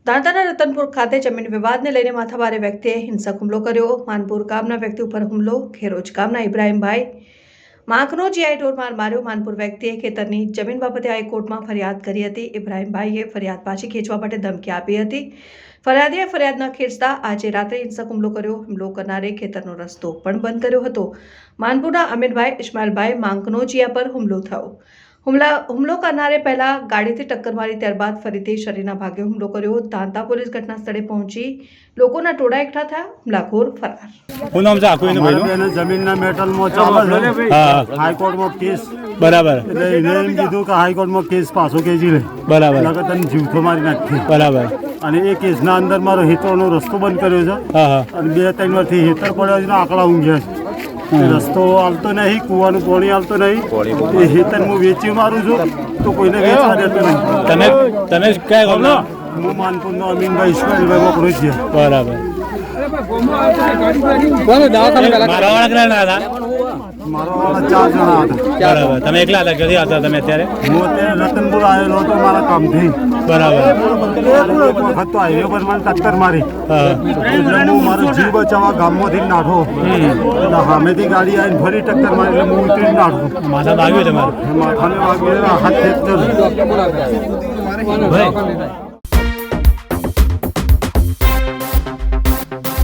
તાંતાના રતનપુર ખાતે જમીન વિવાદને લઈને માથાભારે વ્યક્તિએ હિંસક હુમલો કર્યો। માનપુર ગામના વ્યક્તિ ઉપર હુમલો। ખેરોજ ગામના ઇબ્રાહીમભાઈ માંકનોજીયાએ ઢોરમાર માર્યો। માનપુર વ્યક્તિએ ખેતરની જમીન બાબતે હાઈકોર્ટમાં ફરિયાદ કરી હતી। ઇબ્રાહીમભાઈએ ફરિયાદ પાછી ખેંચવા માટે ધમકી આપી હતી। ફરિયાદીએ ફરિયાદ ન ખેંચતા આજે રાત્રે હિંસક હુમલો કર્યો। હુમલો કરનારે ખેતરનો રસ્તો પણ બંધ કર્યો હતો। માનપુરના અમીરભાઈ ઇસ્માઇલભાઈ માંકનોજીયા પર હુમલો થયો। હુમલો કરનારે પહેલા ગાડીથી ટક્કર મારી, ત્યારબાદ ફરીથી શરીરના ભાગે હુમલો કર્યો। તાંતા પોલીસ ઘટના સ્થળે પહોંચી લોકોના ટોળા એકઠા થયા। હુમલાખોર ફરાર। હું નામ છે આખું એનું ભાઈનું? એને જમીનના મેટલમાં ચાલે છે। હા, હાઈકોર્ટમાં કેસ બરાબર। એટલે એને એમ કીધું કે હાઈકોર્ટમાં કેસ પાછો ખેંચી લે, બરાબર નકર તને જીવતો મારી નાખી। બરાબર। અને એ કેસના અંદર મારો હેતરનો રસ્તો બંધ કર્યો છે। હા હા અને 2-3 વર્ષથી હેતર પડ્યો છે ને આંકડા ઊંઘ્યા છે। રસ્તો આવતો નહીં, કૂવાનું પાણી આવતો નહીં। એ હેતર હું વેચી મારું છું તો કોઈને વેચવા દેતો નહીં। તમે ક્યાં ગામના? હું માનપુરનો અમીનભાઈ ઇસ્માઇલભાઈ મોકલું બરાબર। મારા વાળા કેટલા હતા? મારો 4 જણા હતા। બરાબર। તમે એકલા હતા? ક્યાંથી હતા તમે અત્યારે? હું અત્યારે રતનપુર આવેલો હતો મારા કામથી। બરાબર। એક વખત તો હાઈવે પર મને ટક્કર મારી, હા એટલે હું મારો જીવ બચાવવા ગામમાંથી નાઠો, એટલે સામેથી ગાડી આવીને ફરી ટક્કર મારી, એટલે હું ઉતરીને નાઠો। માથા વાગ્યું તમારું? માથાને વાગ્યું, હાથ ખેંચતો ભાઈ